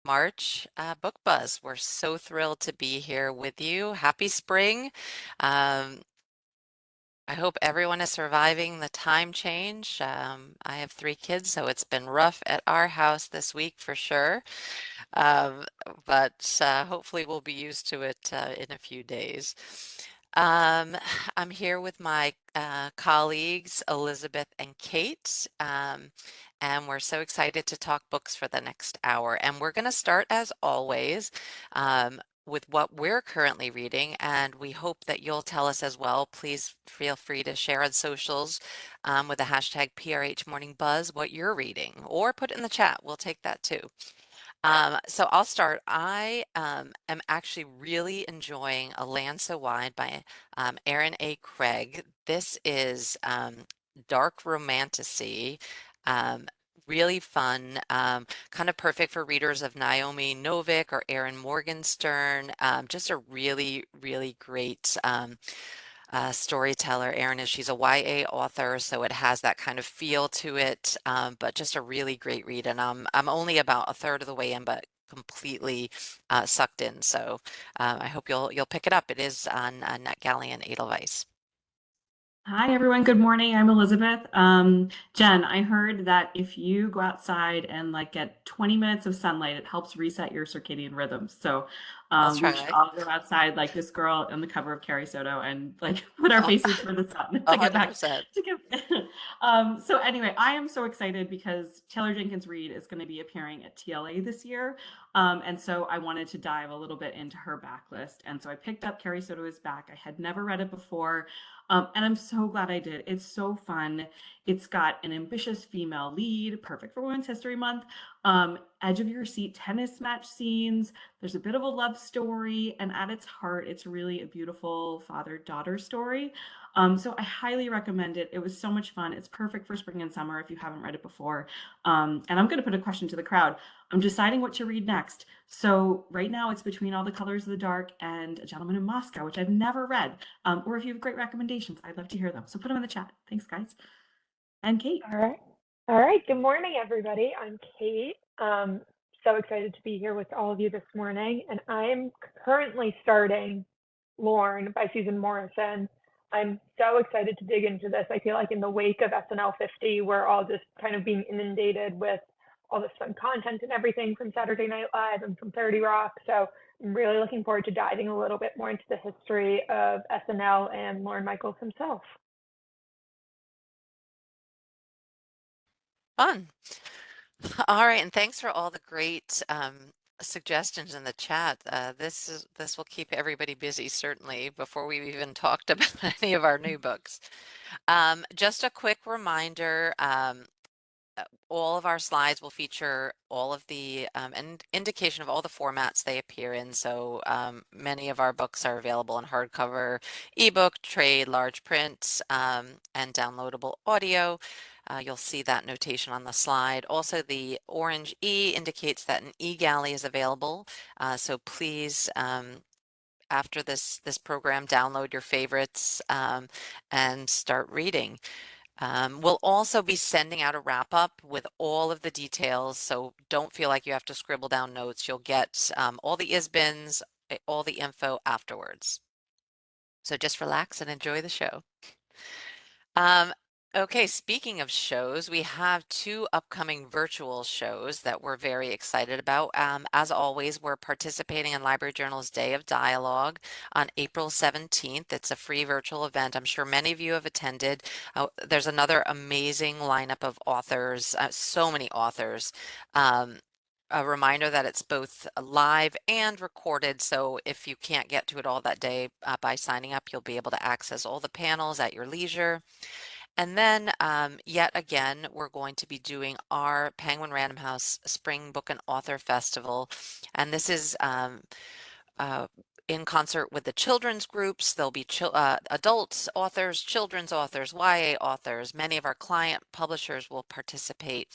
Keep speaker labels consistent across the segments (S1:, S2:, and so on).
S1: March Book Buzz. We're so thrilled to be here with you. Happy spring. Um, I hope everyone is surviving the time change. I have three kids, so it's been rough at our house this week for sure. Um, but hopefully we'll be used to it in a few days. Um, I'm here with my colleagues, Elizabeth and Kate, and we're so excited to talk books for the next hour. And we're going to start, as always, with what we're currently reading, and we hope that you'll tell us as well. Please feel free to share on socials with the hashtag PRH Morning Buzz what you're reading, or put it in the chat. We'll take that too. So I'll start. I am actually really enjoying A Land So Wide by Aaron A. Craig. This is dark romantasy, um, really fun, kind of perfect for readers of Naomi Novik or Erin Morgenstern. Just a really, really great storyteller. Erin is she's a YA author, so it has that kind of feel to it, but just a really great read. And I'm only about a third of the way in, but completely sucked in. So I hope you'll pick it up. It is on NetGalley and Edelweiss.
S2: Hi, everyone. Good morning. I'm Elizabeth. Jen, I heard that if you go outside and get 20 minutes of sunlight, it helps reset your circadian rhythms. So
S1: I'll
S2: we should
S1: try.
S2: all go outside like this girl on the cover of Carrie Soto and put our
S1: Oh,
S2: faces toward the sun
S1: a
S2: to get
S1: hundred
S2: back
S1: percent.
S2: to get. So anyway, I am so excited because Taylor Jenkins Reid is going to be appearing at TLA this year. And so I wanted to dive a little bit into her backlist. And so I picked up Carrie Soto is Back. I had never read it before. And I'm so glad I did. It's so fun. It's got an ambitious female lead, perfect for Women's History Month. Edge of your seat tennis match scenes. There's a bit of a love story, and at its heart, it's really a beautiful father-daughter story. So I highly recommend it. It was so much fun. It's perfect for spring and summer if you haven't read it before. And I'm going to put a question to the crowd. I'm deciding what to read next. So right now it's between All the Colors of the Dark and A Gentleman in Moscow, which I've never read. Or if you have great recommendations, I'd love to hear them. So put them in the chat. Thanks, guys. And Kate.
S3: All right. All right. Good morning, everybody. I'm Kate. So excited to be here with all of you this morning. And I'm currently starting Lorne by Susan Morrison. I'm so excited to dig into this. I feel like in the wake of SNL 50, we're all just kind of being inundated with all this fun content and everything from Saturday Night Live and from 30 Rock. So I'm really looking forward to diving a little bit more into the history of SNL and Lorne Michaels himself.
S1: Fun. All right, and thanks for all the great suggestions in the chat. This will keep everybody busy, certainly, before we've even talked about any of our new books. Just a quick reminder, all of our slides will feature all of the and indication of all the formats they appear in. So many of our books are available in hardcover, ebook, trade, large print, and downloadable audio. You'll see that notation on the slide. Also, the orange E indicates that an e-galley is available. So please, after this program, download your favorites and start reading. We'll also be sending out a wrap up with all of the details, so don't feel like you have to scribble down notes. You'll get all the ISBNs, all the info afterwards. So just relax and enjoy the show. Um, okay, speaking of shows, we have two upcoming virtual shows that we're very excited about. As always, we're participating in Library Journal's Day of Dialogue on April 17th. It's a free virtual event. I'm sure many of you have attended. There's another amazing lineup of authors, so many authors. A reminder that it's both live and recorded, so if you can't get to it all that day, by signing up, you'll be able to access all the panels at your leisure. And then, yet again, we're going to be doing our Penguin Random House Spring Book and Author Festival. And this is uh, in concert with the children's groups. There'll be adults, authors, children's authors, YA authors. Many of our client publishers will participate.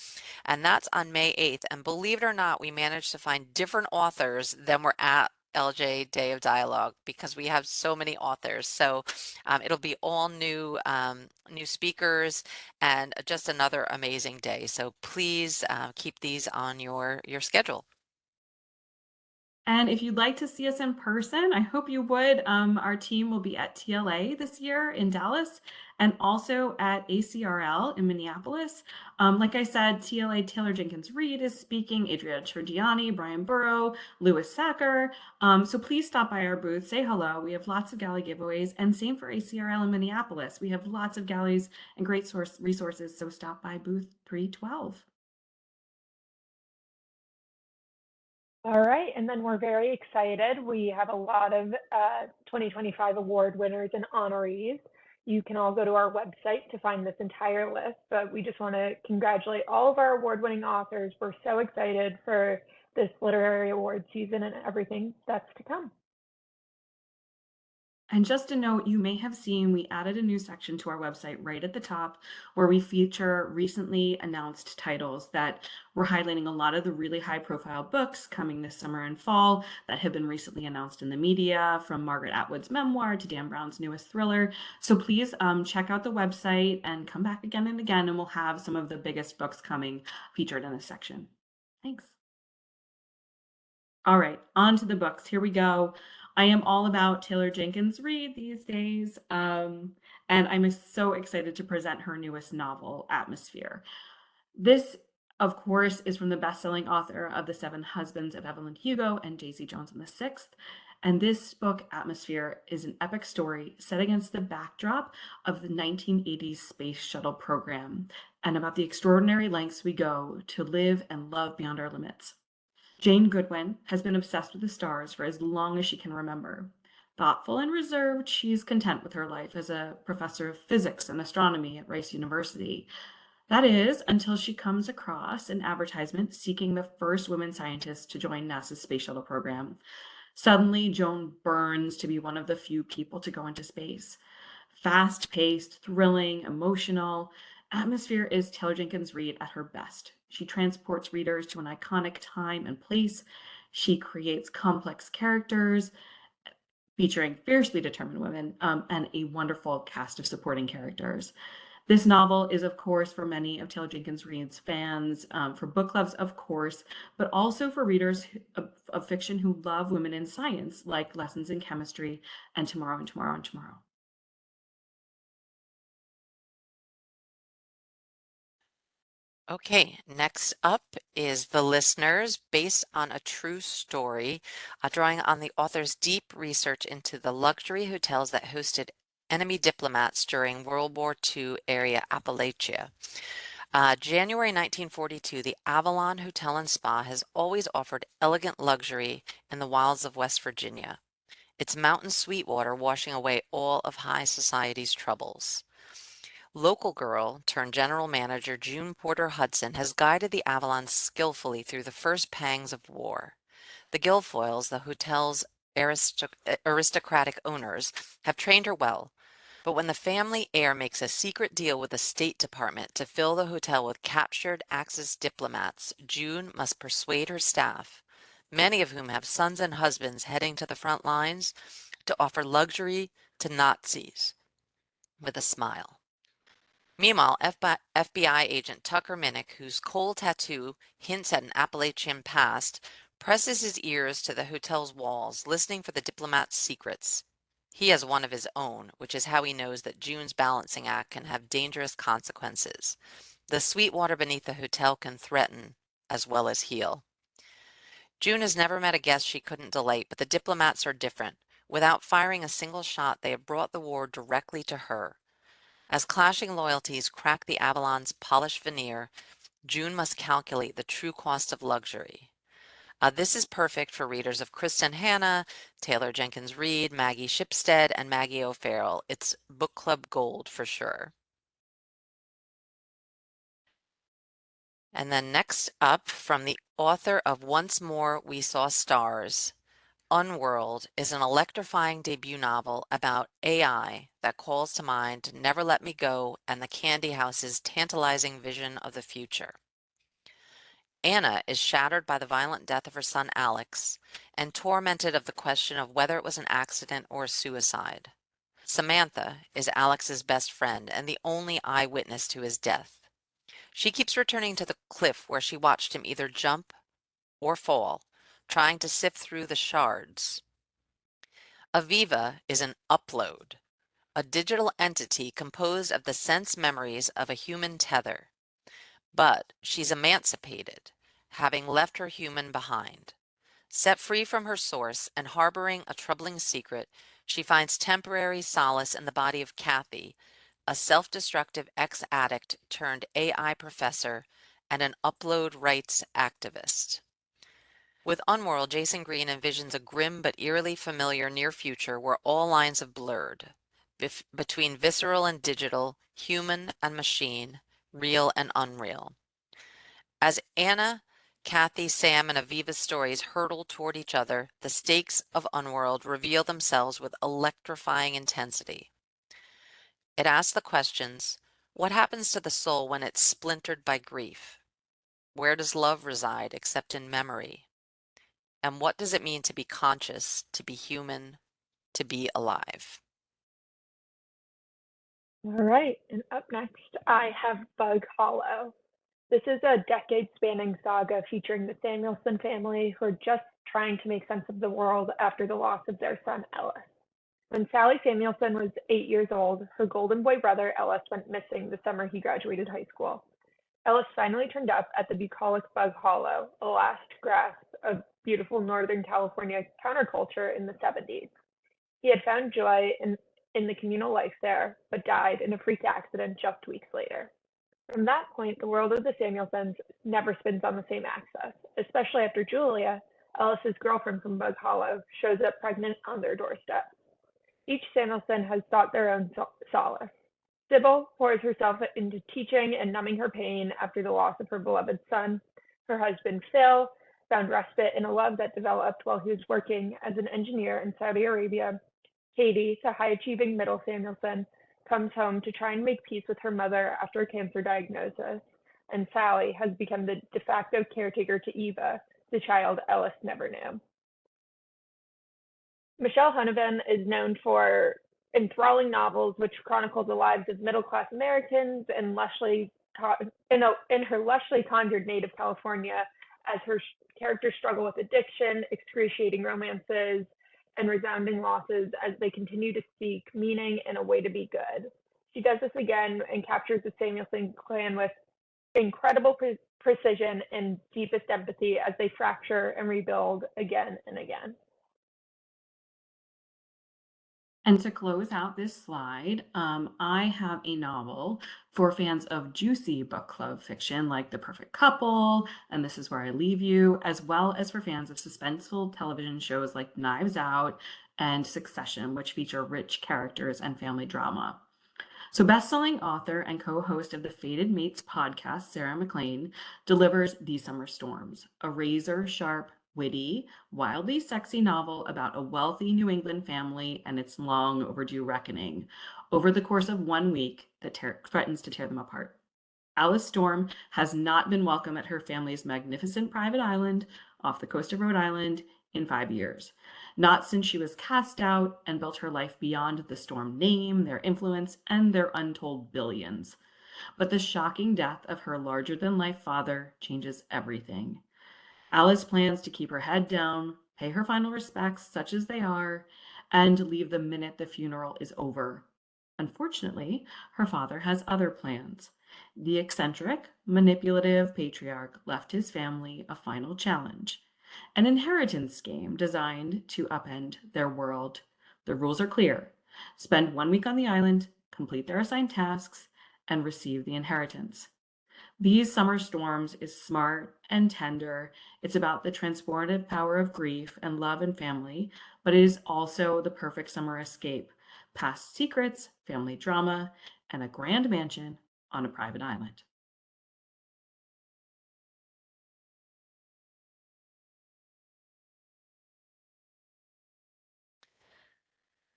S1: And that's on May 8th. And believe it or not, we managed to find different authors than were at LJ Day of Dialogue because we have so many authors. So it'll be all new speakers and just another amazing day. So please keep these on your schedule.
S2: And if you'd like to see us in person, I hope you would. Our team will be at TLA this year in Dallas and also at ACRL in Minneapolis. Like I said, TLA Taylor Jenkins Reid is speaking, Adria Trigiani, Brian Burrow, Lewis Sacker. So please stop by our booth, say hello. We have lots of galley giveaways, and same for ACRL in Minneapolis. We have lots of galleys and great resources, so stop by booth 312.
S3: All right, and then we're very excited. We have a lot of 2025 award winners and honorees. You can all go to our website to find this entire list, but we just want to congratulate all of our award-winning authors. We're so excited for this literary award season and everything that's to come.
S2: And just a note, you may have seen we added a new section to our website right at the top where we feature recently announced titles that we're highlighting a lot of the really high profile books coming this summer and fall that have been recently announced in the media, from Margaret Atwood's memoir to Dan Brown's newest thriller. So please check out the website and come back again and again, and we'll have some of the biggest books coming featured in this section. Thanks. All right, on to the books. Here we go. I am all about Taylor Jenkins Reid these days, and I'm so excited to present her newest novel, Atmosphere. This, of course, is from the best-selling author of The Seven Husbands of Evelyn Hugo and Daisy Jones and the Sixth. And this book, Atmosphere, is an epic story set against the backdrop of the 1980s space shuttle program and about the extraordinary lengths we go to live and love beyond our limits. Jane Goodwin has been obsessed with the stars for as long as she can remember. Thoughtful and reserved, she's content with her life as a professor of physics and astronomy at Rice University. That is, until she comes across an advertisement seeking the first women scientists to join NASA's space shuttle program. Suddenly, Joan burns to be one of the few people to go into space. Fast paced, thrilling, emotional, Atmosphere is Taylor Jenkins Reid at her best. She transports readers to an iconic time and place. She creates complex characters featuring fiercely determined women and a wonderful cast of supporting characters. This novel is, of course, for many of Taylor Jenkins Reid's fans, for book clubs, of course, but also for readers of fiction who love women in science, like Lessons in Chemistry and Tomorrow and Tomorrow and Tomorrow.
S1: Okay, next up is The Listeners, based on a true story, drawing on the author's deep research into the luxury hotels that hosted enemy diplomats during World War II area Appalachia. January 1942, the Avalon Hotel and Spa has always offered elegant luxury in the wilds of West Virginia, its mountain Sweetwater washing away all of high society's troubles. Local girl turned general manager June Porter Hudson has guided the Avalon skillfully through the first pangs of war. The Guilfoyles, the hotel's aristocratic owners, have trained her well, but when the family heir makes a secret deal with the State Department to fill the hotel with captured Axis diplomats, June must persuade her staff, many of whom have sons and husbands heading to the front lines, to offer luxury to Nazis with a smile. Meanwhile, FBI agent Tucker Minnick, whose coal tattoo hints at an Appalachian past, presses his ears to the hotel's walls, listening for the diplomat's secrets. He has one of his own, which is how he knows that June's balancing act can have dangerous consequences. The sweet water beneath the hotel can threaten as well as heal. June has never met a guest she couldn't delight, but the diplomats are different. Without firing a single shot, they have brought the war directly to her. As clashing loyalties crack the Avalon's polished veneer, June must calculate the true cost of luxury. This is perfect for readers of Kristen Hanna, Taylor Jenkins Reid, Maggie Shipstead, and Maggie O'Farrell. It's book club gold for sure. And then next up, from the author of Once More We Saw Stars, Unworld is an electrifying debut novel about AI that calls to mind Never Let Me Go and the Candy House's tantalizing vision of the future. Anna is shattered by the violent death of her son Alex and tormented of the question of whether it was an accident or a suicide. Samantha is Alex's best friend and the only eyewitness to his death. She keeps returning to the cliff where she watched him either jump or fall, trying to sift through the shards. Aviva is an upload, a digital entity composed of the sense memories of a human tether. But she's emancipated, having left her human behind. Set free from her source and harboring a troubling secret, she finds temporary solace in the body of Kathy, a self-destructive ex-addict turned AI professor and an upload rights activist. With Unworld, Jason Green envisions a grim but eerily familiar near future where all lines have blurred between visceral and digital, human and machine, real and unreal. As Anna, Kathy, Sam, and Aviva's stories hurtle toward each other, the stakes of Unworld reveal themselves with electrifying intensity. It asks the questions, what happens to the soul when it's splintered by grief? Where does love reside except in memory? And what does it mean to be conscious, to be human, to be alive?
S3: All right, and up next, I have Bug Hollow. This is a decade-spanning saga featuring the Samuelson family who are just trying to make sense of the world after the loss of their son, Ellis. When Sally Samuelson was 8 years old, her golden boy brother, Ellis, went missing the summer he graduated high school. Ellis finally turned up at the bucolic Bug Hollow, a last grasp of beautiful Northern California counterculture in the 70s. He had found joy in the communal life there, but died in a freak accident just weeks later. From that point, the world of the Samuelsons never spins on the same axis, especially after Julia, Ellis's girlfriend from Bug Hollow, shows up pregnant on their doorstep. Each Samuelson has sought their own solace. Sybil pours herself into teaching and numbing her pain after the loss of her beloved son. Her husband, Phil, found respite in a love that developed while he was working as an engineer in Saudi Arabia. Katie, the high-achieving middle Samuelson, comes home to try and make peace with her mother after a cancer diagnosis, and Sally has become the de facto caretaker to Eva, the child Ellis never knew. Michelle Hunovan is known for enthralling novels which chronicle the lives of middle-class Americans in her lushly conjured native California as her characters struggle with addiction, excruciating romances, and resounding losses as they continue to seek meaning and a way to be good. She does this again and captures the Samuelson clan with incredible precision and deepest empathy as they fracture and rebuild again and again.
S2: And to close out this slide, I have a novel for fans of juicy book club fiction like The Perfect Couple and This Is Where I Leave You, as well as for fans of suspenseful television shows like Knives Out and Succession, which feature rich characters and family drama. So, best-selling author and co-host of the Fated Mates podcast, Sarah McLean, delivers These Summer Storms, a razor-sharp, witty, wildly sexy novel about a wealthy New England family and its long overdue reckoning over the course of 1 week that threatens to tear them apart. Alice Storm has not been welcome at her family's magnificent private island off the coast of Rhode Island in 5 years. Not since she was cast out and built her life beyond the Storm name, their influence, and their untold billions. But the shocking death of her larger than life father changes everything. Alice plans to keep her head down, pay her final respects, such as they are, and leave the minute the funeral is over. Unfortunately, her father has other plans. The eccentric, manipulative patriarch left his family a final challenge, an inheritance game designed to upend their world. The rules are clear. Spend 1 week on the island, complete their assigned tasks, and receive the inheritance. These Summer Storms is smart and tender. It's about the transformative power of grief and love and family, but it is also the perfect summer escape. Past secrets, family drama, and a grand mansion on a private island.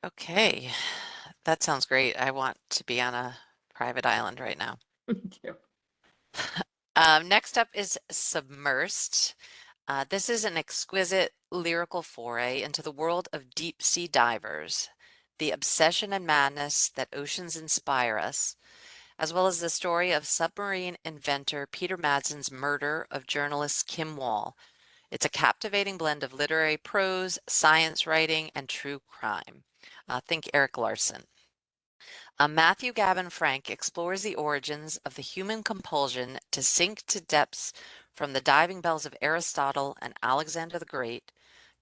S1: Okay, that sounds great. I want to be on a private island right now.
S2: Thank you.
S1: Next up is Submersed. This is an exquisite lyrical foray into the world of deep sea divers, the obsession and madness that oceans inspire us, as well as the story of submarine inventor Peter Madsen's murder of journalist Kim Wall. It's a captivating blend of literary prose, science writing, and true crime. Think Eric Larson. Matthew Gavin Frank explores the origins of the human compulsion to sink to depths from the diving bells of Aristotle and Alexander the Great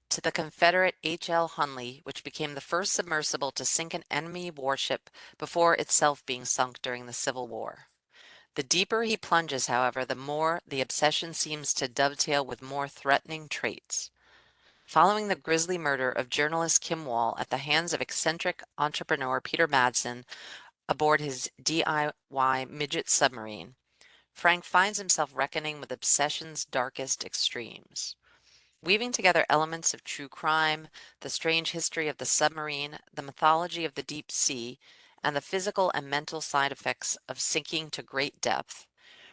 S1: to the Confederate H.L. Hunley, which became the first submersible to sink an enemy warship before itself being sunk during the Civil War. The deeper he plunges, however, the more the obsession seems to dovetail with more threatening traits. Following the grisly murder of journalist Kim Wall at the hands of eccentric entrepreneur Peter Madsen aboard his DIY midget submarine, Frank finds himself reckoning with obsession's darkest extremes. Weaving together elements of true crime, the strange history of the submarine, the mythology of the deep sea, and the physical and mental side effects of sinking to great depth,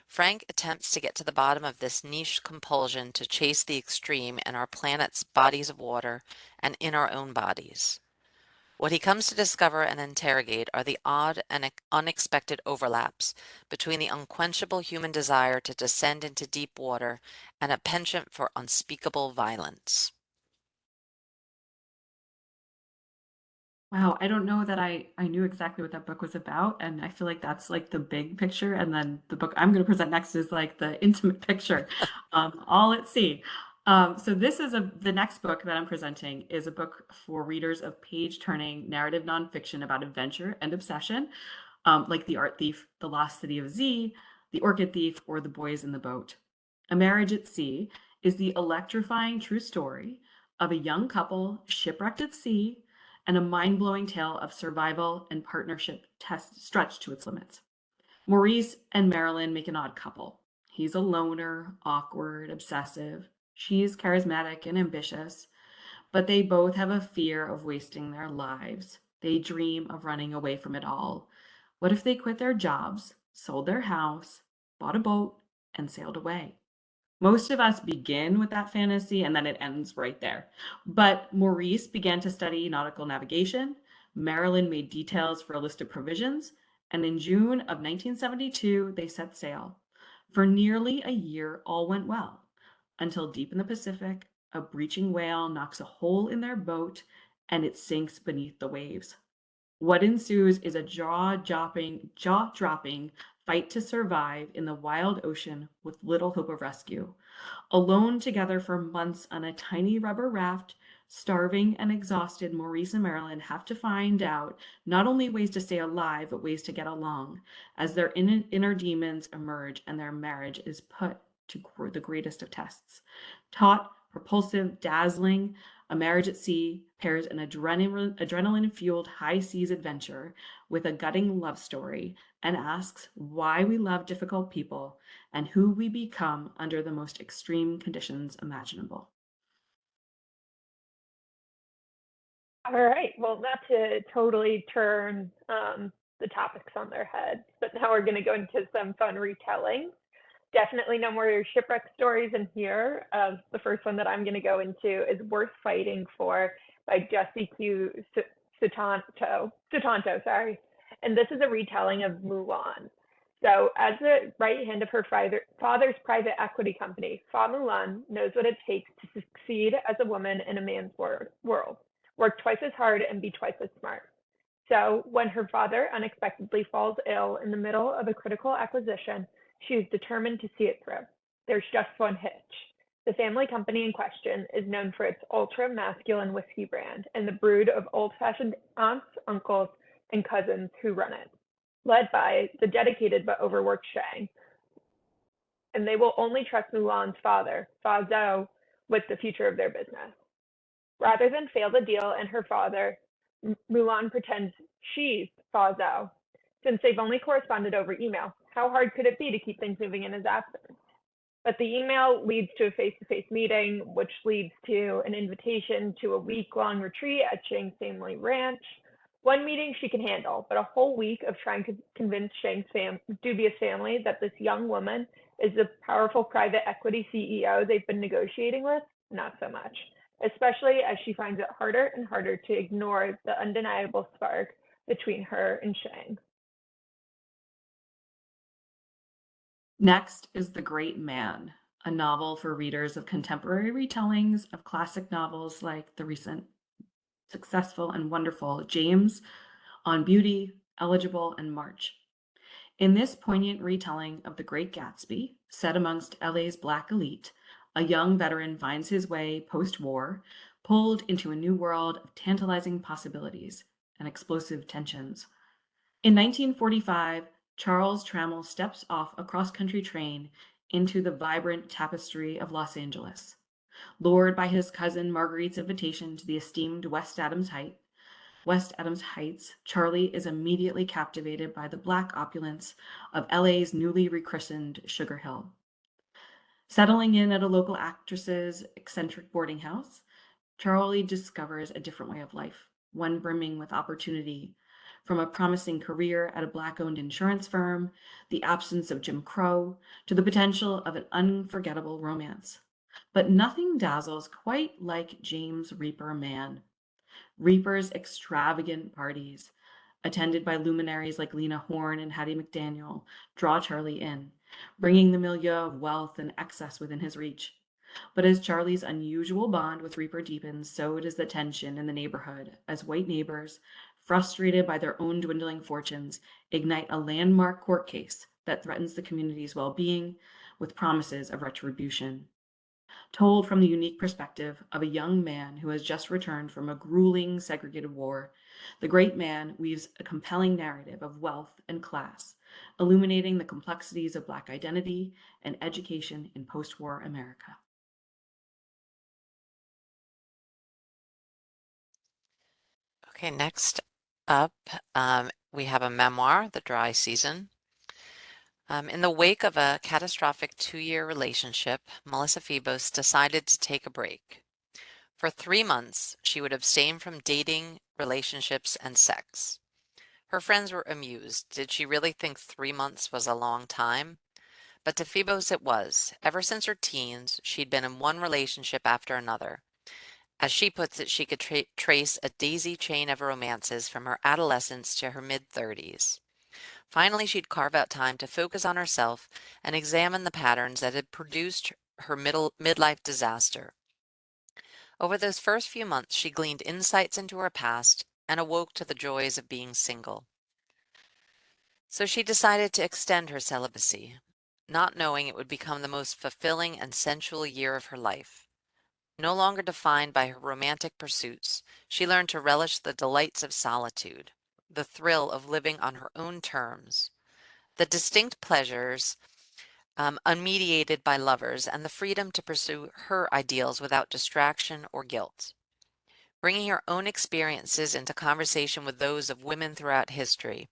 S1: Frank attempts to get to the bottom of this niche compulsion to chase the extreme in our planet's bodies of water and in our own bodies. What he comes to discover and interrogate are the odd and unexpected overlaps between the unquenchable human desire to descend into deep water and a penchant for unspeakable violence.
S2: Wow, I don't know that I knew exactly what that book was about, and I feel like that's like the big picture, and then the book I'm going to present next is like the intimate picture, all at sea. So this is the next book that I'm presenting is a book for readers of page-turning narrative nonfiction about adventure and obsession, like The Art Thief, The Lost City of Z, The Orchid Thief, or The Boys in the Boat. A Marriage at Sea is the electrifying true story of a young couple shipwrecked at sea and a mind-blowing tale of survival and partnership stretched to its limits. Maurice and Marilyn make an odd couple. He's a loner, awkward, obsessive. She's charismatic and ambitious, but they both have a fear of wasting their lives. They dream of running away from it all. What if they quit their jobs, sold their house, bought a boat, and sailed away? Most of us begin with that fantasy and then it ends right there. But Maurice began to study nautical navigation. Marilyn made details for a list of provisions. And in June of 1972, they set sail. For nearly a year, all went well until deep in the Pacific, a breaching whale knocks a hole in their boat and it sinks beneath the waves. What ensues is a jaw-dropping fight to survive in the wild ocean with little hope of rescue. Alone together for months on a tiny rubber raft, starving and exhausted, Maurice and Marilyn have to find out not only ways to stay alive, but ways to get along as their inner demons emerge and their marriage is put to the greatest of tests. Taut, propulsive, dazzling, A Marriage at Sea pairs an adrenaline-fueled high seas adventure with a gutting love story and asks why we love difficult people and who we become under the most extreme conditions imaginable.
S3: All right. Well, not to totally turn the topics on their heads, but now we're going to go into some fun retelling. Definitely no more shipwreck stories in here. The first one that I'm going to go into is Worth Fighting For by Jessie Q. Sutanto, sorry. And this is a retelling of Mulan. So, as the right hand of her father's private equity company, Fa Mulan knows what it takes to succeed as a woman in a man's world. Work twice as hard and be twice as smart. So, when her father unexpectedly falls ill in the middle of a critical acquisition, she is determined to see it through. There's just one hitch. The family company in question is known for its ultra-masculine whiskey brand and the brood of old-fashioned aunts, uncles, and cousins who run it, led by the dedicated but overworked Shang. And they will only trust Mulan's father, Fa Zhou, with the future of their business. Rather than fail the deal and her father, Mulan pretends she's Fa Zhou, since they've only corresponded over email. How hard could it be to keep things moving in his absence? But the email leads to a face-to-face meeting, which leads to an invitation to a week-long retreat at Shang's family ranch. One meeting she can handle, but a whole week of trying to convince Shang's dubious family that this young woman is the powerful private equity CEO they've been negotiating with, not so much, especially as she finds it harder and harder to ignore the undeniable spark between her and Shang.
S2: Next is The Great Man a novel for readers of contemporary retellings of classic novels like the recent successful and wonderful James on Beauty, Eligible, and March. In this poignant retelling of The Great Gatsby, set amongst LA's Black elite, a young veteran finds his way post war, pulled into a new world of tantalizing possibilities and explosive tensions. In 1945, Charles Trammell steps off a cross country train into the vibrant tapestry of Los Angeles. Lured by his cousin Marguerite's invitation to the esteemed West Adams Heights, Charlie is immediately captivated by the Black opulence of LA's newly rechristened Sugar Hill. Settling in at a local actress's eccentric boarding house, Charlie discovers a different way of life, one brimming with opportunity. From a promising career at a Black-owned insurance firm, the absence of Jim Crow, to the potential of an unforgettable romance. But nothing dazzles quite like James Reaper Man. Reaper's extravagant parties, attended by luminaries like Lena Horne and Hattie McDaniel, draw Charlie in, bringing the milieu of wealth and excess within his reach. But as Charlie's unusual bond with Reaper deepens, so does the tension in the neighborhood, as white neighbors, frustrated by their own dwindling fortunes, ignite a landmark court case that threatens the community's well-being with promises of retribution. Told from the unique perspective of a young man who has just returned from a grueling segregated war, The Great Man weaves a compelling narrative of wealth and class, illuminating the complexities of Black identity and education in post-war America.
S1: Okay, next up, we have a memoir, The Dry Season. In the wake of a catastrophic 2-year relationship, Melissa Febos decided to take a break. For 3 months, she would abstain from dating, relationships, and sex. Her friends were amused. Did she really think 3 months was a long time? But to Phoebos it was. Ever since her teens, she'd been in one relationship after another. As she puts it, she could trace a daisy chain of romances from her adolescence to her mid-30s. Finally, she'd carve out time to focus on herself and examine the patterns that had produced her midlife disaster. Over those first few months, she gleaned insights into her past and awoke to the joys of being single. So she decided to extend her celibacy, not knowing it would become the most fulfilling and sensual year of her life. No longer defined by her romantic pursuits, she learned to relish the delights of solitude, the thrill of living on her own terms, the distinct pleasures unmediated by lovers, and the freedom to pursue her ideals without distraction or guilt. Bringing her own experiences into conversation with those of women throughout history,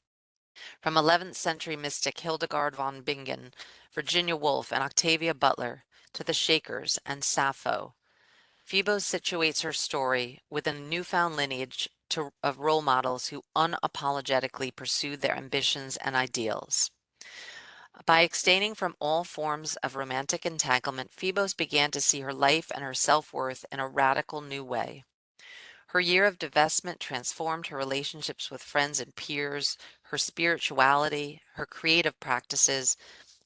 S1: from 11th century mystic Hildegard von Bingen, Virginia Woolf, and Octavia Butler, to the Shakers and Sappho, Phoebos situates her story within a newfound lineage of role models who unapologetically pursued their ambitions and ideals. By abstaining from all forms of romantic entanglement, Phoebos began to see her life and her self-worth in a radical new way. Her year of divestment transformed her relationships with friends and peers, her spirituality, her creative practices,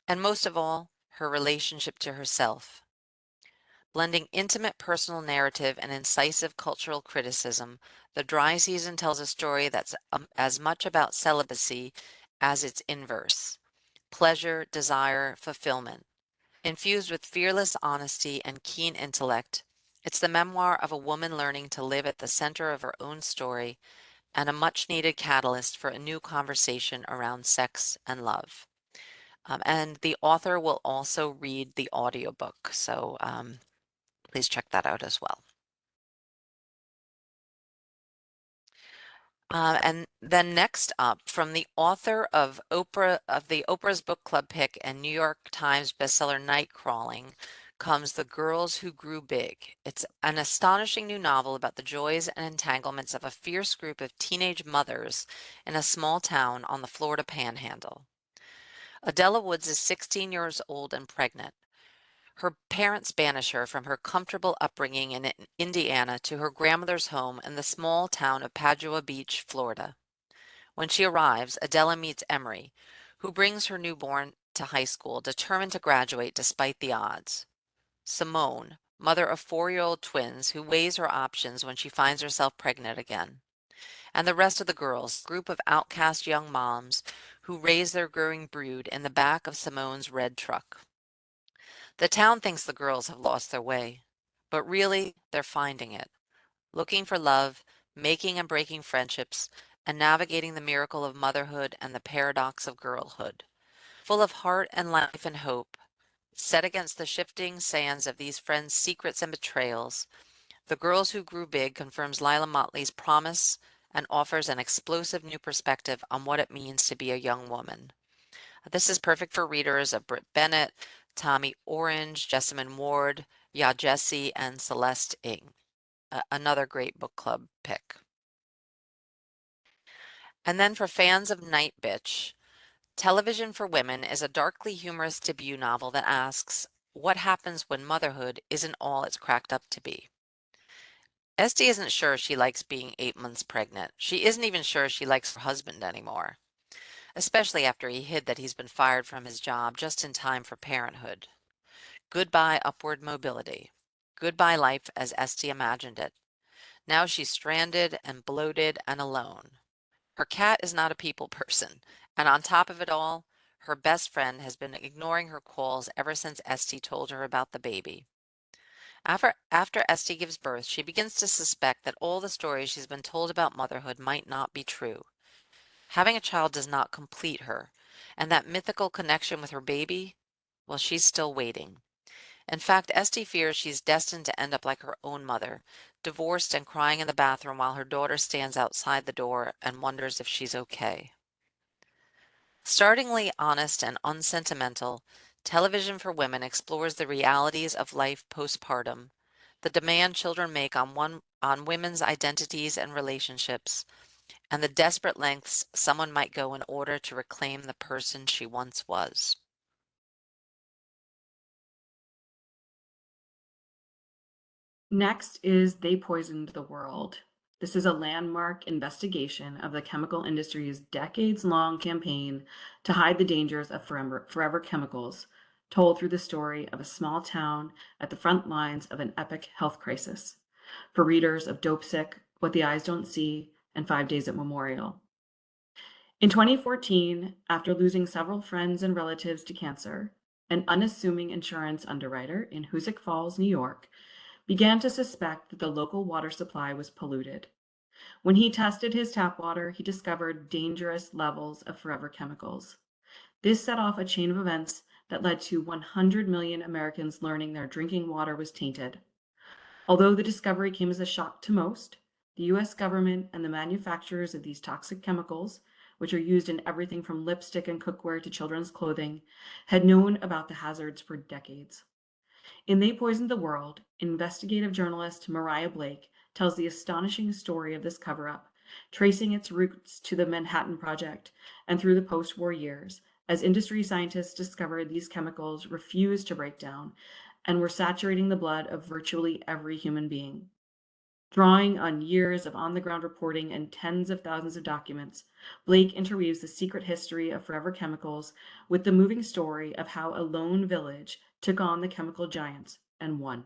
S1: and most of all, her relationship to herself. Blending intimate personal narrative and incisive cultural criticism, The Dry Season tells a story that's as much about celibacy as its inverse: pleasure, desire, fulfillment. Infused with fearless honesty and keen intellect, it's the memoir of a woman learning to live at the center of her own story and a much-needed catalyst for a new conversation around sex and love. And the author will also read the audiobook, so please check that out as well. And then next up, from the author of the Oprah's Book Club pick and New York Times bestseller Night Crawling, comes The Girls Who Grew Big. It's an astonishing new novel about the joys and entanglements of a fierce group of teenage mothers in a small town on the Florida Panhandle. Adela Woods is 16 years old and pregnant. Her parents banish her from her comfortable upbringing in Indiana to her grandmother's home in the small town of Padua Beach, Florida. When she arrives, Adela meets Emery, who brings her newborn to high school, determined to graduate despite the odds. Simone, mother of 4-year-old twins who weighs her options when she finds herself pregnant again. And the rest of the girls, a group of outcast young moms who raise their growing brood in the back of Simone's red truck. The town thinks the girls have lost their way, but really they're finding it, looking for love, making and breaking friendships, and navigating the miracle of motherhood and the paradox of girlhood. Full of heart and life and hope, set against the shifting sands of these friends' secrets and betrayals, The Girls Who Grew Big confirms Lila Motley's promise and offers an explosive new perspective on what it means to be a young woman. This is perfect for readers of Britt Bennett, Tommy Orange, Jessamine Ward, Ya Jessie, and Celeste Ng. Another great book club pick. And then for fans of Night Bitch, Television for Women is a darkly humorous debut novel that asks, what happens when motherhood isn't all it's cracked up to be? Esty isn't sure she likes being 8 months pregnant. She isn't even sure she likes her husband anymore, especially after he hid that he's been fired from his job just in time for parenthood. Goodbye upward mobility. Goodbye life as Esty imagined it. Now she's stranded and bloated and alone. Her cat is not a people person, and on top of it all, her best friend has been ignoring her calls ever since Esty told her about the baby. After Esty gives birth, she begins to suspect that all the stories she's been told about motherhood might not be true. Having a child does not complete her, and that mythical connection with her baby, well, she's still waiting. In fact, Esty fears she's destined to end up like her own mother, divorced and crying in the bathroom while her daughter stands outside the door and wonders if she's okay. Startlingly honest and unsentimental, Television for Women explores the realities of life postpartum, the demand children make on women's identities and relationships, and the desperate lengths someone might go in order to reclaim the person she once was.
S2: Next is They Poisoned the World. This is a landmark investigation of the chemical industry's decades-long campaign to hide the dangers of forever chemicals, told through the story of a small town at the front lines of an epic health crisis. For readers of Dope Sick, What the Eyes Don't See, and 5 Days at Memorial. In 2014, after losing several friends and relatives to cancer, an unassuming insurance underwriter in Hoosick Falls, New York, began to suspect that the local water supply was polluted. When he tested his tap water, he discovered dangerous levels of forever chemicals. This set off a chain of events that led to 100 million Americans learning their drinking water was tainted. Although the discovery came as a shock to most, the US government and the manufacturers of these toxic chemicals, which are used in everything from lipstick and cookware to children's clothing, had known about the hazards for decades. In They Poisoned the World, investigative journalist Mariah Blake tells the astonishing story of this cover up, tracing its roots to the Manhattan Project and through the post war years, as industry scientists discovered these chemicals refused to break down and were saturating the blood of virtually every human being. Drawing on years of on the ground reporting and tens of thousands of documents, Blake interweaves the secret history of forever chemicals with the moving story of how a lone village took on the chemical giants and won.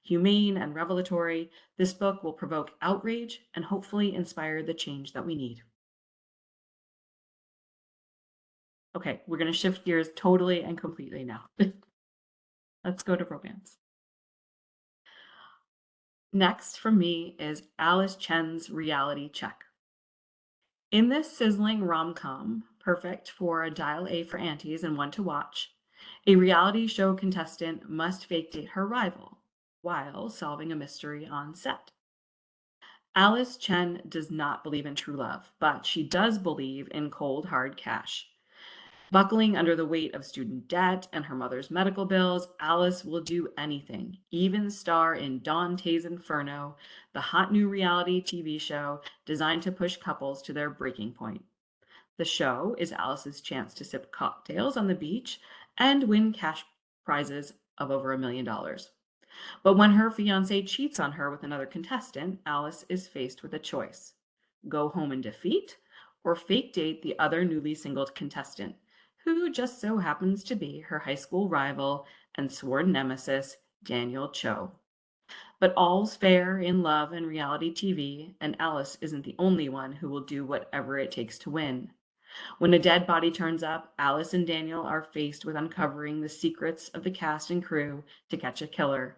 S2: Humane and revelatory, this book will provoke outrage and hopefully inspire the change that we need. Okay, we're going to shift gears totally and completely now. Let's go to romance. Next from me is Alice Chen's Reality Check. In this sizzling rom-com, perfect for a dial A for aunties and one to watch, a reality show contestant must fake date her rival while solving a mystery on set. Alice Chen does not believe in true love, but she does believe in cold, hard cash. Buckling under the weight of student debt and her mother's medical bills, Alice will do anything, even star in Dante's Inferno, the hot new reality TV show designed to push couples to their breaking point. The show is Alice's chance to sip cocktails on the beach and win cash prizes of over $1 million. But when her fiance cheats on her with another contestant, Alice is faced with a choice: go home in defeat or fake date the other newly singled contestant, who just so happens to be her high school rival and sworn nemesis, Daniel Cho. But all's fair in love and reality TV, and Alice isn't the only one who will do whatever it takes to win. When a dead body turns up, Alice and Daniel are faced with uncovering the secrets of the cast and crew to catch a killer,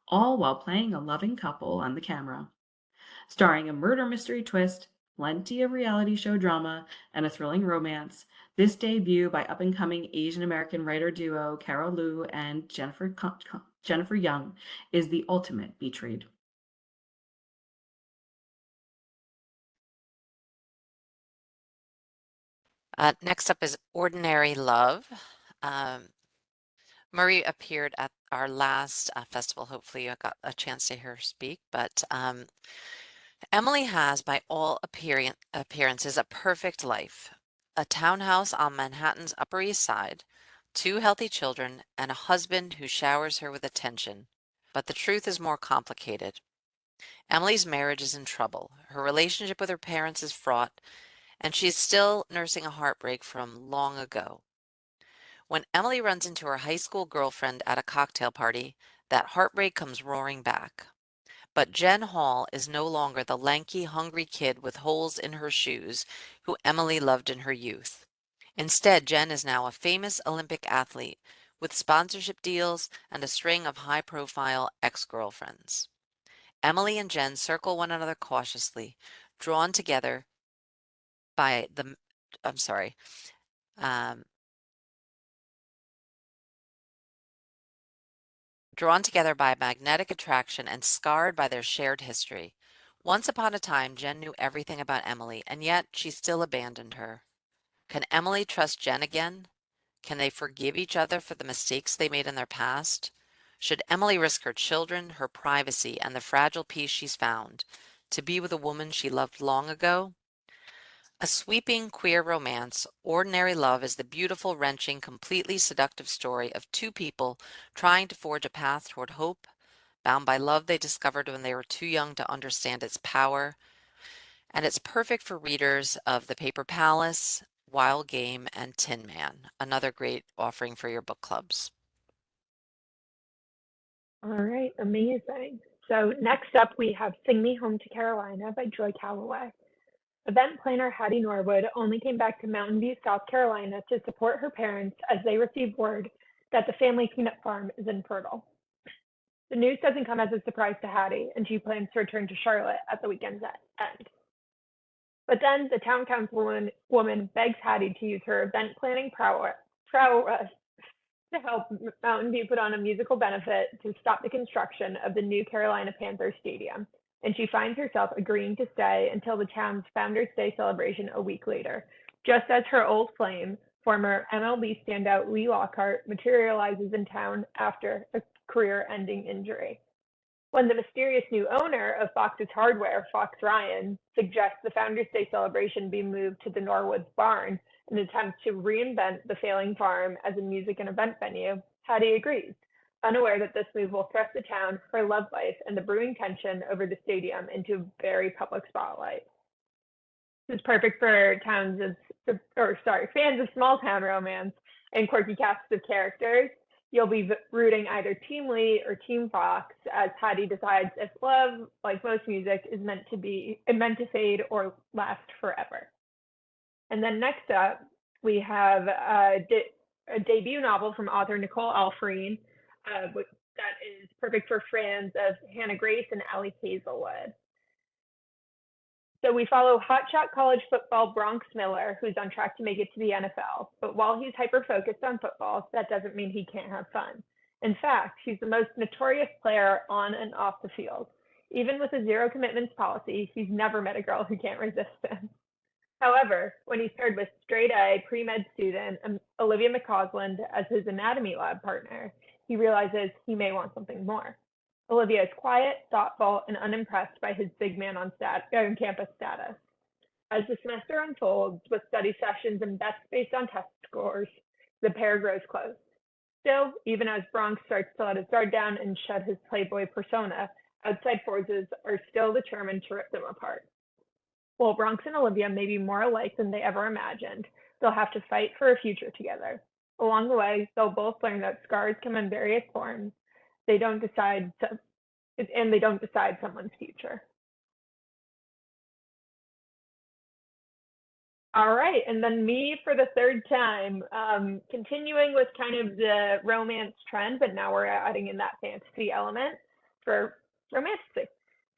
S2: all while playing a loving couple on the camera. Starring a murder mystery twist, plenty of reality show drama, and a thrilling romance, this debut by up and coming Asian American writer duo Carol Liu and Jennifer Young is the ultimate beach read.
S1: Next up is Ordinary Love. Um, Marie appeared at our last festival. Hopefully, you got a chance to hear her speak. But Emily has, by all appearances, a perfect life. A townhouse on Manhattan's Upper East Side, two healthy children, and a husband who showers her with attention. But the truth is more complicated. Emily's marriage is in trouble. Her relationship with her parents is fraught, and she is still nursing a heartbreak from long ago. When Emily runs into her high school girlfriend at a cocktail party, that heartbreak comes roaring back. But Jen Hall is no longer the lanky, hungry kid with holes in her shoes who Emily loved in her youth. Instead, Jen is now a famous Olympic athlete with sponsorship deals and a string of high-profile ex-girlfriends. Emily and Jen circle one another cautiously, drawn together by the, I'm sorry, um, drawn together by magnetic attraction and scarred by their shared history. Once upon a time, Jen knew everything about Emily, and yet she still abandoned her. Can Emily trust Jen again? Can they forgive each other for the mistakes they made in their past? Should Emily risk her children, her privacy, and the fragile peace she's found to be with a woman she loved long ago? A sweeping queer romance, Ordinary Love is the beautiful, wrenching, completely seductive story of two people trying to forge a path toward hope, bound by love they discovered when they were too young to understand its power, and it's perfect for readers of The Paper Palace, Wild Game, and Tin Man, another great offering for your book clubs.
S3: All right, amazing. So next up, we have Sing Me Home to Carolina by Joy Calloway. Event planner Hattie Norwood only came back to Mountain View, South Carolina to support her parents as they received word that the family peanut farm is infertile. The news doesn't come as a surprise to Hattie, and she plans to return to Charlotte at the weekend's end. But then the town councilwoman begs Hattie to use her event planning prowess to help Mountain View put on a musical benefit to stop the construction of the new Carolina Panthers Stadium, and she finds herself agreeing to stay until the town's Founders Day celebration a week later, just as her old flame, former MLB standout Lee Lockhart, materializes in town after a career-ending injury. When the mysterious new owner of Fox's Hardware, Fox Ryan, suggests the Founders Day celebration be moved to the Norwoods barn in an attempt to reinvent the failing farm as a music and event venue, Hattie agrees, unaware that this move will thrust the town, her love life, and the brewing tension over the stadium into a very public spotlight. This is perfect for fans of small town romance and quirky casts of characters. You'll be rooting either Team Lee or Team Fox as Hattie decides if love, like most music, is meant to fade or last forever. And then next up, we have a debut novel from author Nicole Alfreen, that is perfect for fans of Hannah Grace and Allie Hazelwood. So we follow hotshot college football Bronx Miller, who's on track to make it to the NFL. But while he's hyper-focused on football, that doesn't mean he can't have fun. In fact, he's the most notorious player on and off the field. Even with a zero commitments policy, he's never met a girl who can't resist him. However, when he's paired with straight-A pre-med student Olivia McCausland as his anatomy lab partner, he realizes he may want something more. Olivia is quiet, thoughtful, and unimpressed by his big man on campus status. As the semester unfolds, with study sessions and bets based on test scores, the pair grows close. Still, even as Bronx starts to let his guard down and shed his playboy persona, outside forces are still determined to rip them apart. While Bronx and Olivia may be more alike than they ever imagined, they'll have to fight for a future together. Along the way, they'll both learn that scars come in various forms. they don't decide and they don't decide someone's future. All right, and then me for the third time, continuing with kind of the romance trend, but now we're adding in that fantasy element for romantasy.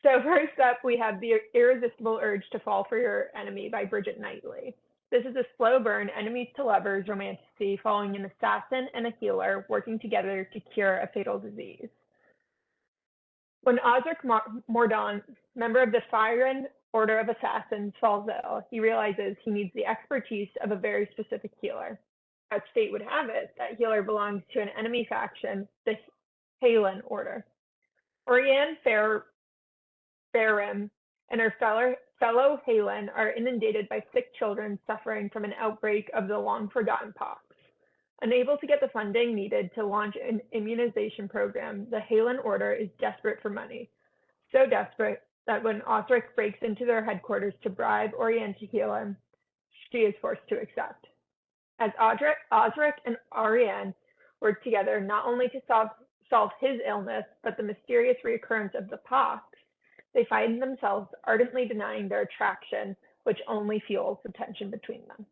S3: So first up, we have The Irresistible Urge to Fall for Your Enemy by Bridget Knightley. This is a slow burn, enemies to lovers romantasy following an assassin and a healer working together to cure a fatal disease. When Osric Mordaunt, member of the Firen Order of Assassins, falls ill, he realizes he needs the expertise of a very specific healer. As fate would have it, that healer belongs to an enemy faction, the Halen Order. Orianne Fairham and her fellow Halen are inundated by sick children suffering from an outbreak of the long-forgotten pox. Unable to get the funding needed to launch an immunization program, the Halen Order is desperate for money. So desperate that when Osric breaks into their headquarters to bribe Orianne to heal him, she is forced to accept. As Osric and Orianne work together not only to solve his illness, but the mysterious reoccurrence of the pox, they find themselves ardently denying their attraction, which only fuels the tension between them.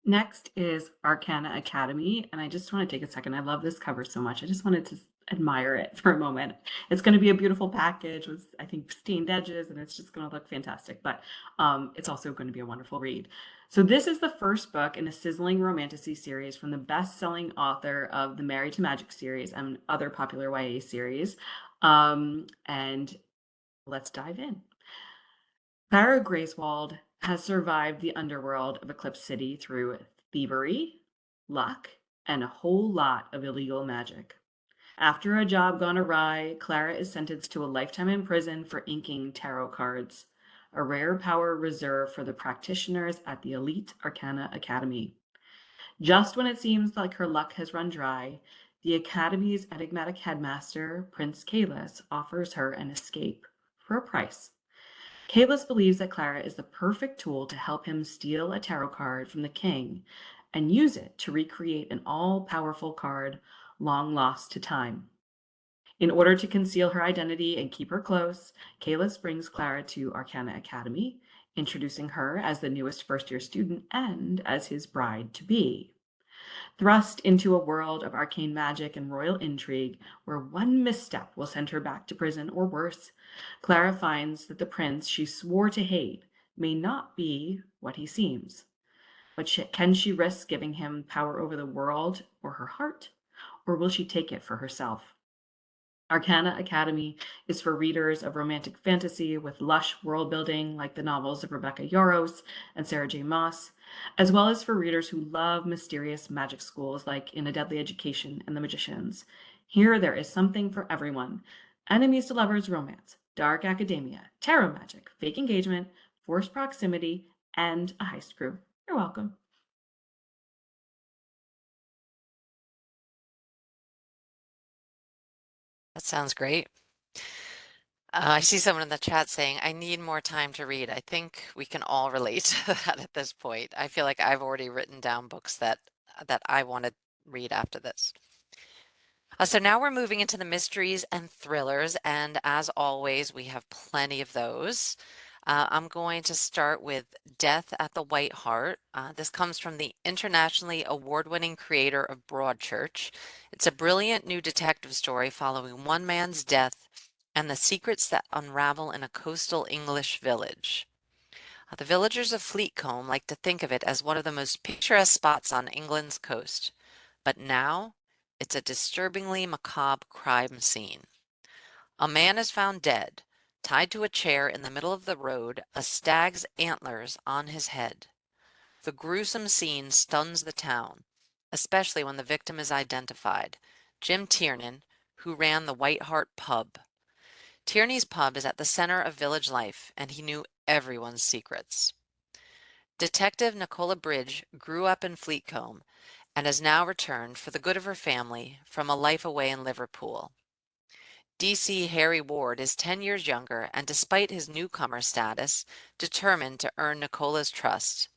S2: Next is Arcana Academy, and I just want to take a second. I love this cover so much. I just wanted to admire it for a moment. It's going to be a beautiful package with, I think, stained edges, and it's just going to look fantastic, but it's also going to be a wonderful read. So this is the first book in a sizzling romantasy series from the best-selling author of the Married to Magic series and other popular YA series. And let's dive in. Clara Grayswald has survived the underworld of Eclipse City through thievery, luck, and a whole lot of illegal magic. After a job gone awry, Clara is sentenced to a lifetime in prison for inking tarot cards, a rare power reserved for the practitioners at the elite Arcana Academy. Just when it seems like her luck has run dry, the Academy's enigmatic headmaster, Prince Kalis, offers her an escape for a price. Kalis believes that Clara is the perfect tool to help him steal a tarot card from the king and use it to recreate an all-powerful card long lost to time. In order to conceal her identity and keep her close, Kalis brings Clara to Arcana Academy, introducing her as the newest first-year student and as his bride-to-be. Thrust into a world of arcane magic and royal intrigue, where one misstep will send her back to prison or worse, Clara finds that the prince she swore to hate may not be what he seems. But can she risk giving him power over the world or her heart, or will she take it for herself? Arcana Academy is for readers of romantic fantasy with lush world building like the novels of Rebecca Yarros and Sarah J. Maas, as well as for readers who love mysterious magic schools like In a Deadly Education and The Magicians. Here there is something for everyone. Enemies to lovers romance, dark academia, tarot magic, fake engagement, forced proximity, and a heist crew. You're welcome.
S1: That sounds great. I see someone in the chat saying, I need more time to read. I think we can all relate to that at this point. I feel like I've already written down books that I want to read after this. So now we're moving into the mysteries and thrillers, and as always, we have plenty of those. I'm going to start with Death at the White Hart. This comes from the internationally award-winning creator of Broadchurch. It's a brilliant new detective story following one man's death and the secrets that unravel in a coastal English village. The villagers of Fleetcombe like to think of it as one of the most picturesque spots on England's coast, but now it's a disturbingly macabre crime scene. A man is found dead, tied to a chair in the middle of the road, a stag's antlers on his head. The gruesome scene stuns the town, especially when the victim is identified, Jim Tiernan, who ran the White Hart pub. Tierney's pub is at the center of village life, and he knew everyone's secrets. Detective Nicola Bridge grew up in Fleetcombe and has now returned for the good of her family from a life away in Liverpool. DC Harry Ward is 10 years younger and, despite his newcomer status, determined to earn Nicola's trust.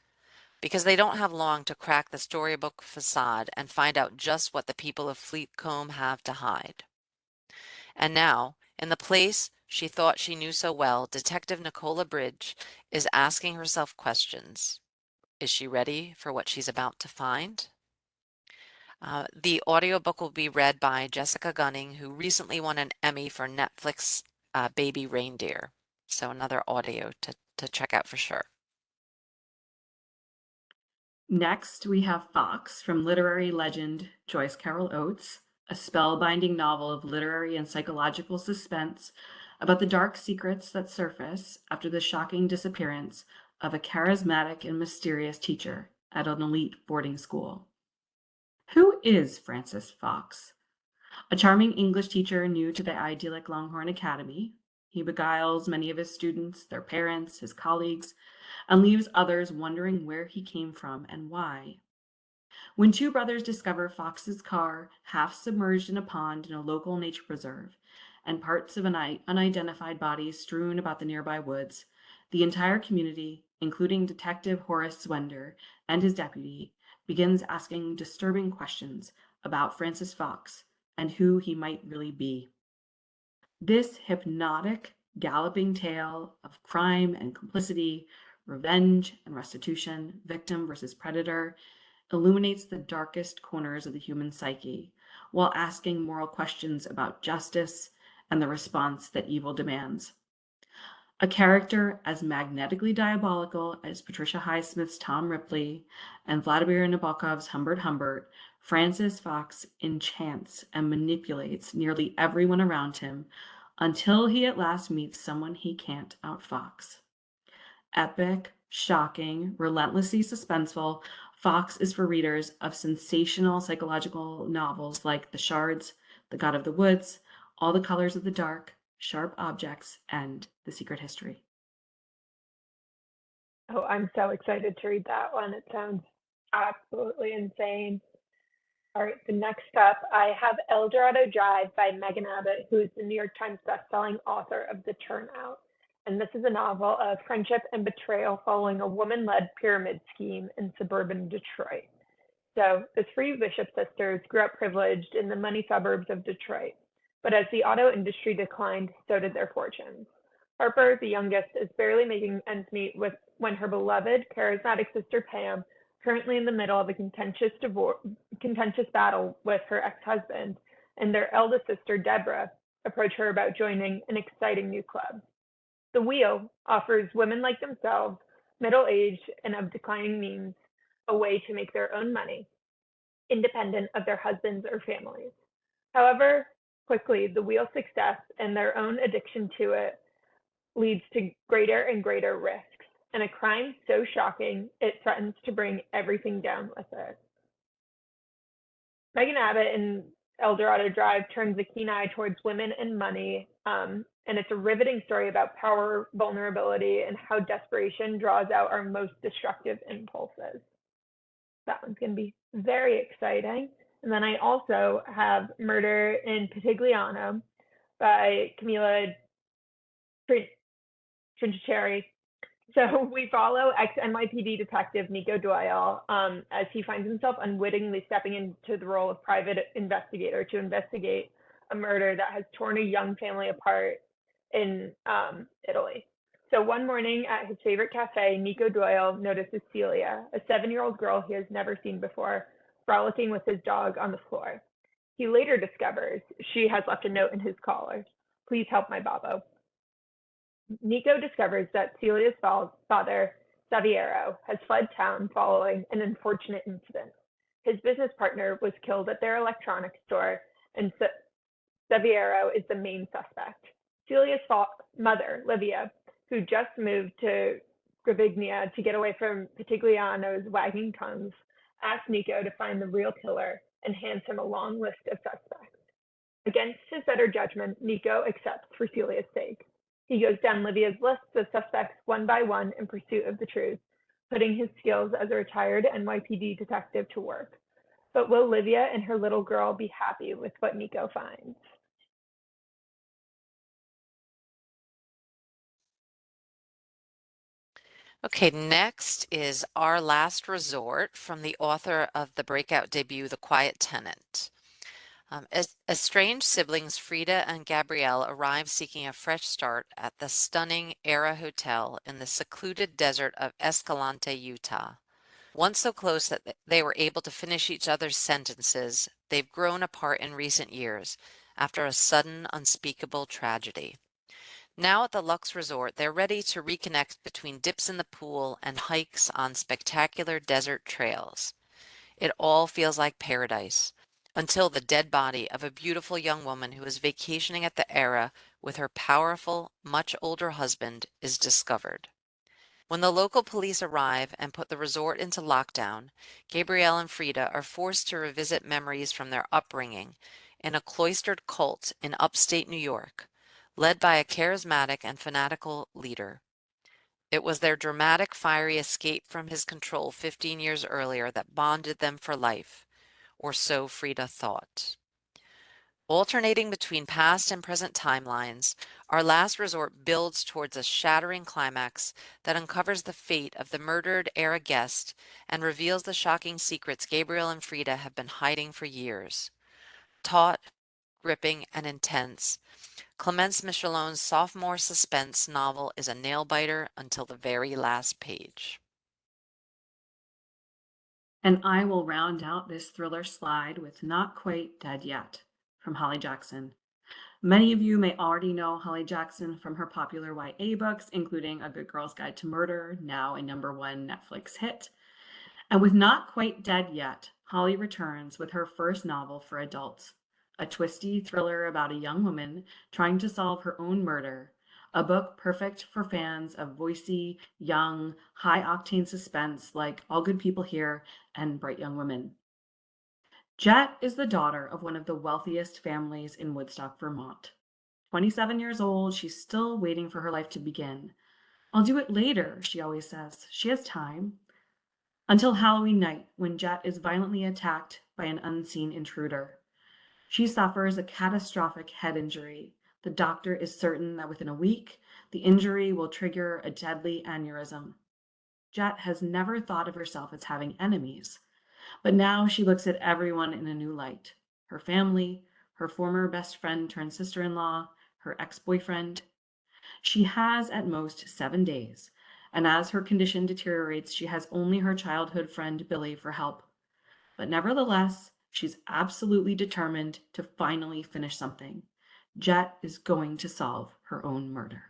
S1: because they don't have long to crack the storybook facade and find out just what the people of Fleetcombe have to hide. And now, in the place she thought she knew so well, Detective Nicola Bridge is asking herself questions. Is she ready for what she's about to find? The audiobook will be read by Jessica Gunning, who recently won an Emmy for Netflix Baby Reindeer. So another audio to check out for sure.
S2: Next, we have Fox from literary legend Joyce Carol Oates, a spellbinding novel of literary and psychological suspense about the dark secrets that surface after the shocking disappearance of a charismatic and mysterious teacher at an elite boarding school. Who is Frances Fox? A charming English teacher new to the idyllic Longhorn Academy, he beguiles many of his students, their parents, his colleagues, and leaves others wondering where he came from and why. When two brothers discover Fox's car half submerged in a pond in a local nature preserve and parts of an unidentified body strewn about the nearby woods, the entire community, including Detective Horace Zwender and his deputy, begins asking disturbing questions about Francis Fox and who he might really be. This hypnotic, galloping tale of crime and complicity, revenge and restitution, victim versus predator, illuminates the darkest corners of the human psyche while asking moral questions about justice and the response that evil demands. A character as magnetically diabolical as Patricia Highsmith's Tom Ripley and Vladimir Nabokov's Humbert Humbert, Francis Fox enchants and manipulates nearly everyone around him until he at last meets someone he can't outfox. Epic, shocking, relentlessly suspenseful, Fox is for readers of sensational psychological novels like The Shards, The God of the Woods, All the Colors of the Dark, Sharp Objects, and The Secret History.
S3: Oh, I'm so excited to read that one. It sounds absolutely insane. All right, the next up, I have El Dorado Drive by Megan Abbott, who is the New York Times bestselling author of The Turnout. And this is a novel of friendship and betrayal following a woman-led pyramid scheme in suburban Detroit. So the three Bishop sisters grew up privileged in the money suburbs of Detroit. But as the auto industry declined, so did their fortunes. Harper, the youngest, is barely making ends meet with when her beloved, charismatic sister Pam, currently in the middle of a contentious battle with her ex-husband, and their eldest sister Deborah approach her about joining an exciting new club. The Wheel offers women like themselves, middle-aged and of declining means, a way to make their own money, independent of their husbands or families. However, quickly, the Wheel's success and their own addiction to it leads to greater and greater risks, and a crime so shocking it threatens to bring everything down with it. Megan Abbott in El Dorado Drive turns a keen eye towards women and money, and it's a riveting story about power, vulnerability, and how desperation draws out our most destructive impulses. That one's going to be very exciting. And then I also have Murder in Pitigliano by Camila Trinchieri. So we follow ex-NYPD detective Nico Doyle as he finds himself unwittingly stepping into the role of private investigator to investigate a murder that has torn a young family apart in Italy. So one morning at his favorite cafe, Nico Doyle notices Celia, a 7-year-old girl he has never seen before, frolicking with his dog on the floor. He later discovers she has left a note in his collar. Please help my Babo. Nico discovers that Celia's father, Saviero, has fled town following an unfortunate incident. His business partner was killed at their electronics store, and Saviero is the main suspect. Celia's mother, Livia, who just moved to Gravigna to get away from Pitigliano's wagging tongues, asks Nico to find the real killer and hands him a long list of suspects. Against his better judgment, Nico accepts for Celia's sake. He goes down Livia's lists of suspects one by one in pursuit of the truth, putting his skills as a retired NYPD detective to work. But will Livia and her little girl be happy with what Nico finds?
S1: Okay, next is Our Last Resort from the author of the breakout debut, The Quiet Tenant. As estranged siblings Frida and Gabrielle arrive seeking a fresh start at the stunning Era Hotel in the secluded desert of Escalante, Utah. Once so close that they were able to finish each other's sentences, they've grown apart in recent years after a sudden, unspeakable tragedy. Now at the Lux Resort, they're ready to reconnect between dips in the pool and hikes on spectacular desert trails. It all feels like paradise until the dead body of a beautiful young woman who is vacationing at the Era with her powerful, much older husband is discovered. When the local police arrive and put the resort into lockdown, Gabrielle and Frida are forced to revisit memories from their upbringing in a cloistered cult in upstate New York, led by a charismatic and fanatical leader. It was their dramatic, fiery escape from his control 15 years earlier that bonded them for life, or so Frida thought. Alternating between past and present timelines, Our Last Resort builds towards a shattering climax that uncovers the fate of the murdered Era guest and reveals the shocking secrets Gabriel and Frida have been hiding for years. Taut, gripping, and intense, Clemence Michelon's sophomore suspense novel is a nail-biter until the very last page.
S2: And I will round out this thriller slide with Not Quite Dead Yet from Holly Jackson. Many of you may already know Holly Jackson from her popular YA books, including A Good Girl's Guide to Murder, now a #1 Netflix hit. And with Not Quite Dead Yet, Holly returns with her first novel for adults, a twisty thriller about a young woman trying to solve her own murder, a book perfect for fans of voicey, young, high-octane suspense like All Good People Here and Bright Young Women. Jet is the daughter of one of the wealthiest families in Woodstock, Vermont. 27 years old, she's still waiting for her life to begin. I'll do it later, she always says. She has time. Until Halloween night, when Jet is violently attacked by an unseen intruder. She suffers a catastrophic head injury. The doctor is certain that within a week, the injury will trigger a deadly aneurysm. Jet has never thought of herself as having enemies, but now she looks at everyone in a new light. Her family, her former best friend turned sister-in-law, her ex-boyfriend. She has at most 7 days, and as her condition deteriorates, she has only her childhood friend Billy for help. But nevertheless, she's absolutely determined to finally finish something. Jet is going to solve her own murder.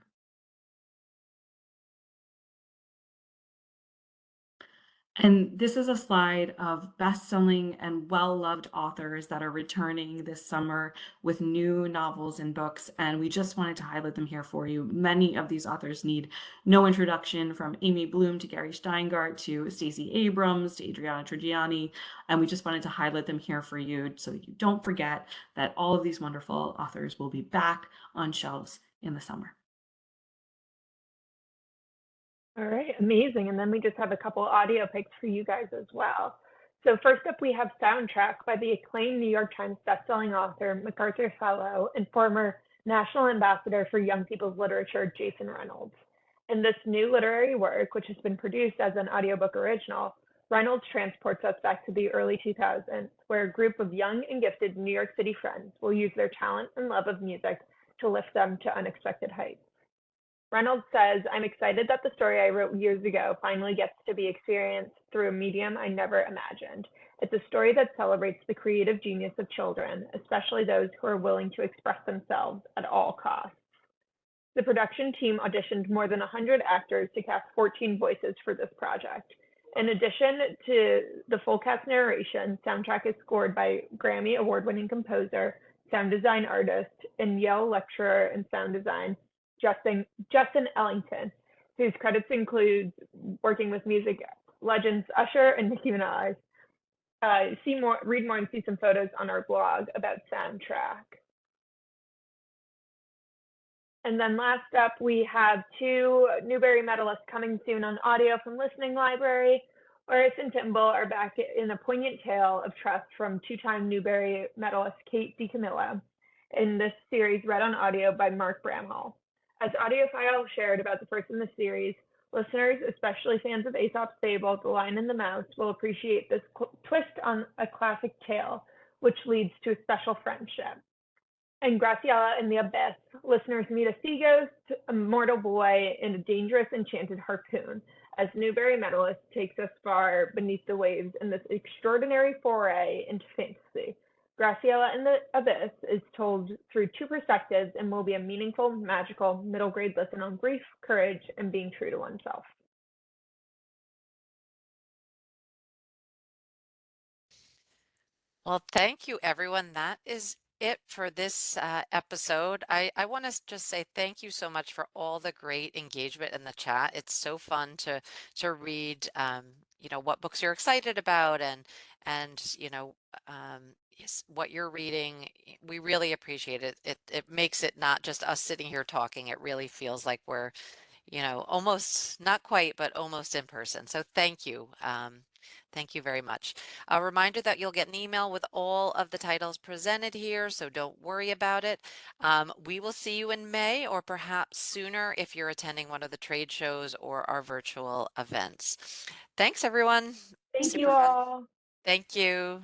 S2: And this is a slide of best-selling and well-loved authors that are returning this summer with new novels and books, and we just wanted to highlight them here for you. Many of these authors need no introduction, from Amy Bloom to Gary Steingart to Stacey Abrams to Adriana Trigiani, and we just wanted to highlight them here for you so that you don't forget that all of these wonderful authors will be back on shelves in the summer.
S3: All right, amazing. And then we just have a couple audio picks for you guys as well. So first up, we have Soundtrack by the acclaimed New York Times bestselling author, MacArthur Fellow, and former National Ambassador for Young People's Literature, Jason Reynolds. In this new literary work, which has been produced as an audiobook original, Reynolds transports us back to the early 2000s, where a group of young and gifted New York City friends will use their talent and love of music to lift them to unexpected heights. Reynolds says, I'm excited that the story I wrote years ago finally gets to be experienced through a medium I never imagined. It's a story that celebrates the creative genius of children, especially those who are willing to express themselves at all costs. The production team auditioned more than 100 actors to cast 14 voices for this project. In addition to the full cast narration, Soundtrack is scored by Grammy award-winning composer, sound design artist, and Yale lecturer in sound design, Justin Ellington, whose credits include working with music legends Usher and Nicki Minaj. Read more and see some photos on our blog about Soundtrack. And then last up, we have two Newbery medalists coming soon on audio from Listening Library. Horace and Timble are back in a poignant tale of trust from two-time Newbery medalist Kate DiCamillo in this series read on audio by Mark Bramhall. As audiophile shared about the first in the series, Listeners, especially fans of Aesop's fable, The Lion and the Mouse, will appreciate this twist on a classic tale, which leads to a special friendship. In Graciela in the Abyss, listeners meet a sea ghost, a mortal boy, and a dangerous enchanted harpoon as Newbery medalist takes us far beneath the waves in this extraordinary foray into fantasy. Graciela in the Abyss is told through two perspectives and will be a meaningful, magical, middle grade lesson on grief, courage, and being true to oneself.
S1: Well, thank you, everyone. That is it for this episode. I want to just say thank you so much for all the great engagement in the chat. It's so fun to read, what books you're excited about and yes, what you're reading. We really appreciate it. It makes it not just us sitting here talking. It really feels like we're almost not quite, but almost in person. So thank you. Thank you very much. A reminder that you'll get an email with all of the titles presented here, so don't worry about it. We will see you in May or perhaps sooner if you're attending one of the trade shows or our virtual events. Thanks, everyone.
S3: Thank you
S1: Super fun.
S3: all.
S1: Thank you.